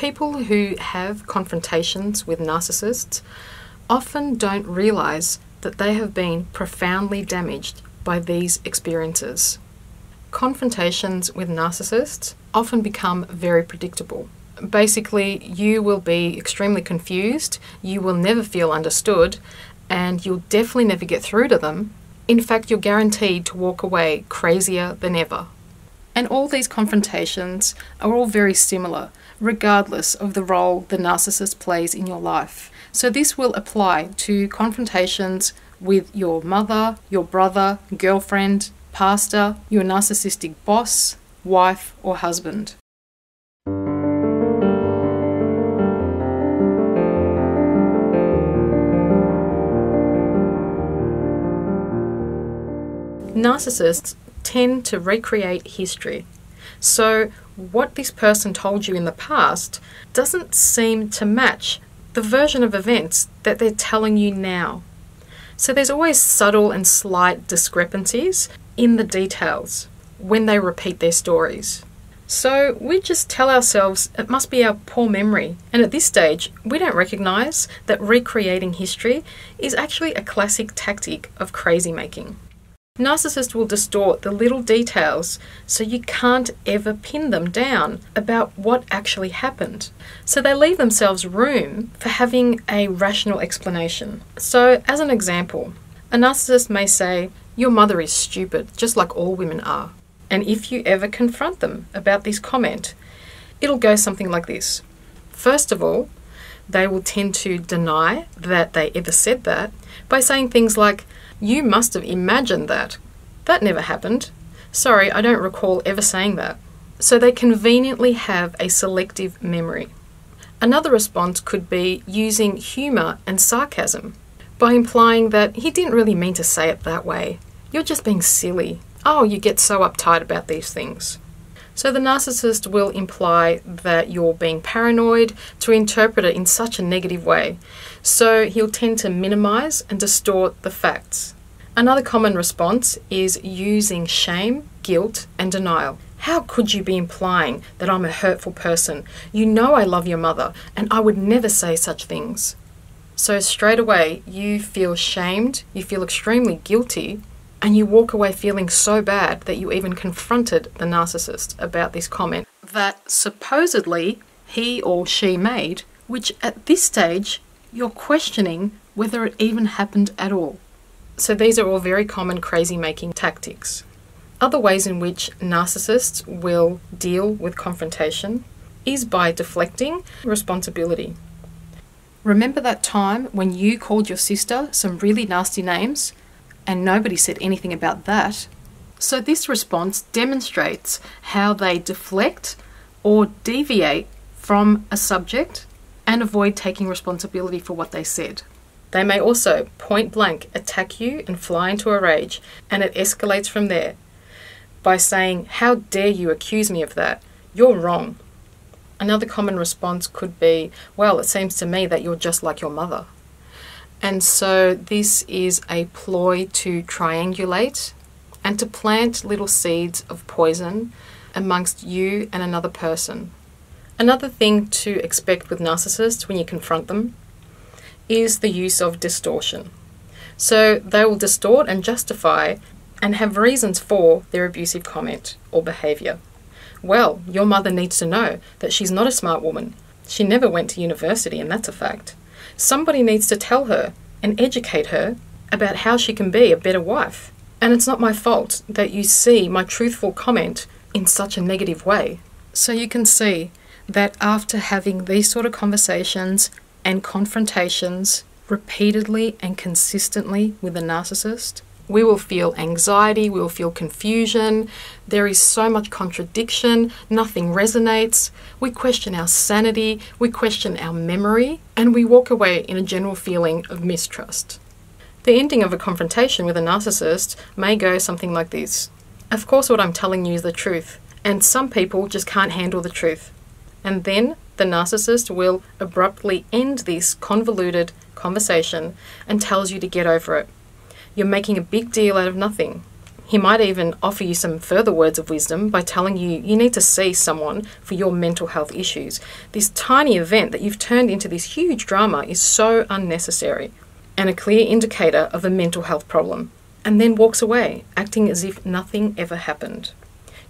People who have confrontations with narcissists often don't realise that they have been profoundly damaged by these experiences. Confrontations with narcissists often become very predictable. Basically, you will be extremely confused, you will never feel understood, and you'll definitely never get through to them. In fact, you're guaranteed to walk away crazier than ever. And all these confrontations are all very similar, regardless of the role the narcissist plays in your life. So this will apply to confrontations with your mother, your brother, girlfriend, pastor, your narcissistic boss, wife, or husband. Narcissists tend to recreate history. So what this person told you in the past doesn't seem to match the version of events that they're telling you now. So there's always subtle and slight discrepancies in the details when they repeat their stories. So we just tell ourselves it must be our poor memory. And at this stage, we don't recognise that recreating history is actually a classic tactic of crazy making. Narcissists will distort the little details so you can't ever pin them down about what actually happened. So they leave themselves room for having a rational explanation. So as an example, a narcissist may say, "Your mother is stupid, just like all women are." And if you ever confront them about this comment, it'll go something like this. First of all, they will tend to deny that they ever said that by saying things like, "You must have imagined that. That never happened. Sorry, I don't recall ever saying that." So they conveniently have a selective memory. Another response could be using humour and sarcasm by implying that he didn't really mean to say it that way. You're just being silly. Oh, you get so uptight about these things. So the narcissist will imply that you're being paranoid to interpret it in such a negative way. So he'll tend to minimise and distort the facts. Another common response is using shame, guilt, and denial. How could you be implying that I'm a hurtful person? You know I love your mother, and I would never say such things. So straight away, you feel shamed, you feel extremely guilty, and you walk away feeling so bad that you even confronted the narcissist about this comment that supposedly he or she made, which at this stage, you're questioning whether it even happened at all. So these are all very common crazy-making tactics. Other ways in which narcissists will deal with confrontation is by deflecting responsibility. Remember that time when you called your sister some really nasty names and nobody said anything about that? So this response demonstrates how they deflect or deviate from a subject and avoid taking responsibility for what they said. They may also point blank attack you and fly into a rage, and it escalates from there by saying, "How dare you accuse me of that? You're wrong." Another common response could be, "Well, it seems to me that you're just like your mother." And so this is a ploy to triangulate and to plant little seeds of poison amongst you and another person. Another thing to expect with narcissists when you confront them is the use of distortion. So they will distort and justify and have reasons for their abusive comment or behaviour. Well, your mother needs to know that she's not a smart woman. She never went to university, and that's a fact. Somebody needs to tell her and educate her about how she can be a better wife. And it's not my fault that you see my truthful comment in such a negative way. So you can see that after having these sort of conversations and confrontations repeatedly and consistently with a narcissist, we will feel anxiety, we will feel confusion, there is so much contradiction, nothing resonates, we question our sanity, we question our memory, and we walk away in a general feeling of mistrust. The ending of a confrontation with a narcissist may go something like this. Of course what I'm telling you is the truth, and some people just can't handle the truth. And then the narcissist will abruptly end this convoluted conversation and tells you to get over it. You're making a big deal out of nothing. He might even offer you some further words of wisdom by telling you you need to see someone for your mental health issues. This tiny event that you've turned into this huge drama is so unnecessary and a clear indicator of a mental health problem, and then walks away, acting as if nothing ever happened.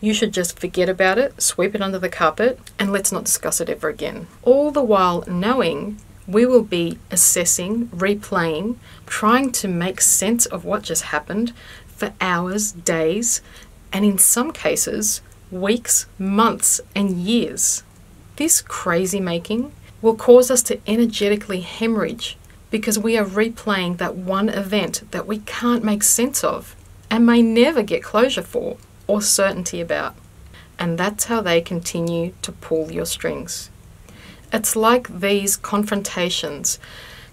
You should just forget about it, sweep it under the carpet, and let's not discuss it ever again. All the while knowing we will be assessing, replaying, trying to make sense of what just happened for hours, days, and in some cases, weeks, months, and years. This crazy making will cause us to energetically hemorrhage because we are replaying that one event that we can't make sense of and may never get closure for or certainty about. And that's how they continue to pull your strings. It's like these confrontations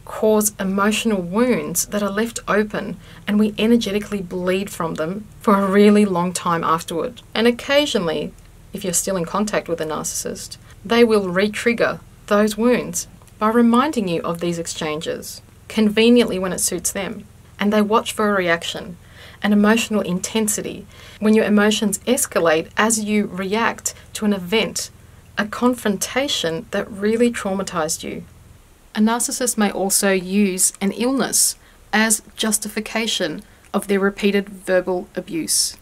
cause emotional wounds that are left open and we energetically bleed from them for a really long time afterward. And occasionally, if you're still in contact with a narcissist, they will re-trigger those wounds by reminding you of these exchanges, conveniently when it suits them. And they watch for a reaction, an emotional intensity, when your emotions escalate as you react to an event, a confrontation that really traumatized you. A narcissist may also use an illness as justification of their repeated verbal abuse.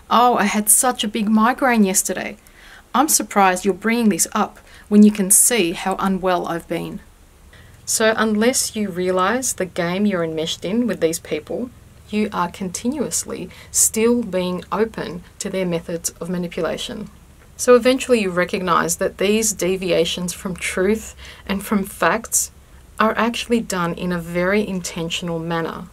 Oh, I had such a big migraine yesterday. I'm surprised you're bringing this up when you can see how unwell I've been. So unless you realize the game you're enmeshed in with these people, you are continuously still being open to their methods of manipulation. So eventually you recognize that these deviations from truth and from facts are actually done in a very intentional manner.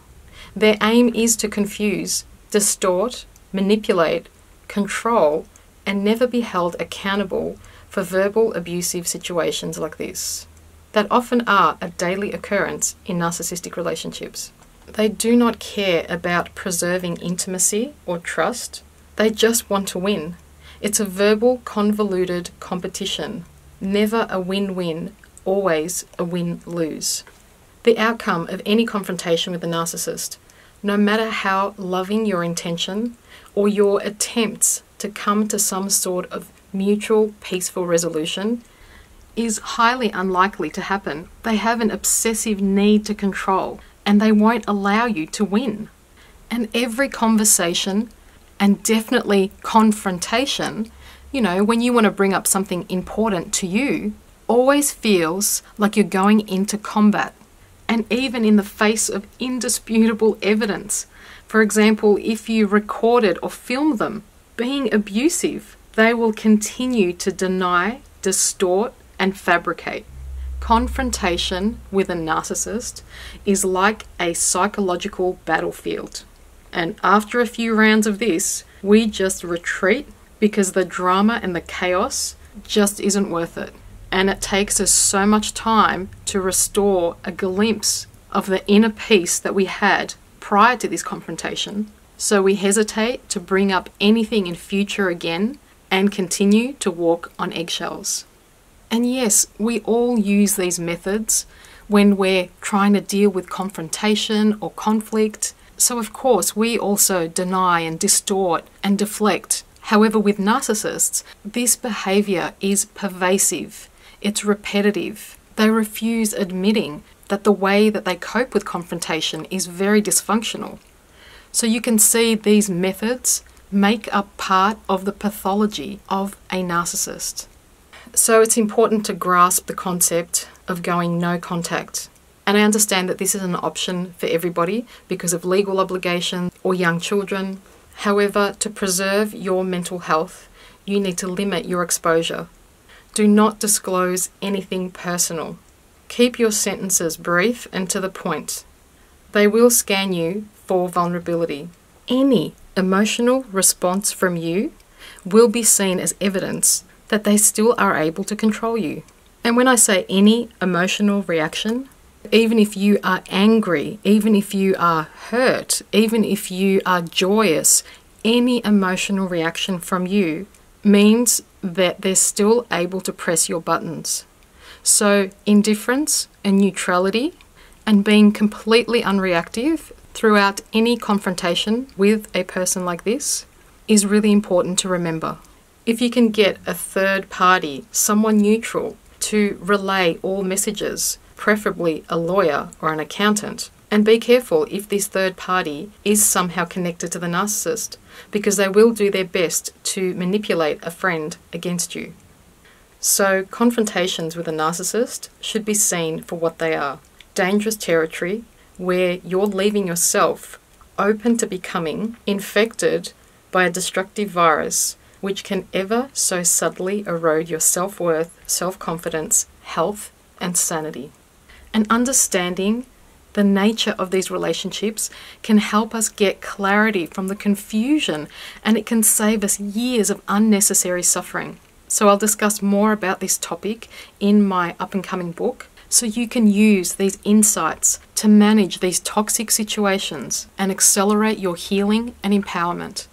Their aim is to confuse, distort, manipulate, control, and never be held accountable for verbal abusive situations like this, that often are a daily occurrence in narcissistic relationships. They do not care about preserving intimacy or trust. They just want to win. It's a verbal, convoluted competition. Never a win-win, always a win-lose. The outcome of any confrontation with a narcissist, no matter how loving your intention or your attempts to come to some sort of mutual, peaceful resolution, is highly unlikely to happen. They have an obsessive need to control, and they won't allow you to win. And every conversation, and definitely confrontation, when you want to bring up something important to you, always feels like you're going into combat. And even in the face of indisputable evidence, for example, if you recorded or filmed them being abusive, they will continue to deny, distort, and fabricate. Confrontation with a narcissist is like a psychological battlefield. And after a few rounds of this, we just retreat because the drama and the chaos just isn't worth it. And it takes us so much time to restore a glimpse of the inner peace that we had prior to this confrontation. So we hesitate to bring up anything in future again and continue to walk on eggshells. And yes, we all use these methods when we're trying to deal with confrontation or conflict. So of course, we also deny and distort and deflect. However, with narcissists, this behavior is pervasive. It's repetitive. They refuse admitting that the way that they cope with confrontation is very dysfunctional. So you can see these methods make up part of the pathology of a narcissist. So it's important to grasp the concept of going no contact. And I understand that this is an option for everybody because of legal obligations or young children. However, to preserve your mental health, you need to limit your exposure. Do not disclose anything personal. Keep your sentences brief and to the point. They will scan you for vulnerability. Any emotional response from you will be seen as evidence that they still are able to control you. And when I say any emotional reaction, even if you are angry, even if you are hurt, even if you are joyous, any emotional reaction from you means that they're still able to press your buttons. So indifference and neutrality and being completely unreactive throughout any confrontation with a person like this is really important to remember. If you can get a third party, someone neutral, to relay all messages, preferably a lawyer or an accountant, and be careful if this third party is somehow connected to the narcissist, because they will do their best to manipulate a friend against you. So confrontations with a narcissist should be seen for what they are: dangerous territory where you're leaving yourself open to becoming infected by a destructive virus which can ever so subtly erode your self-worth, self-confidence, health, and sanity. And understanding the nature of these relationships can help us get clarity from the confusion, and it can save us years of unnecessary suffering. So I'll discuss more about this topic in my up-and-coming book, so you can use these insights to manage these toxic situations and accelerate your healing and empowerment.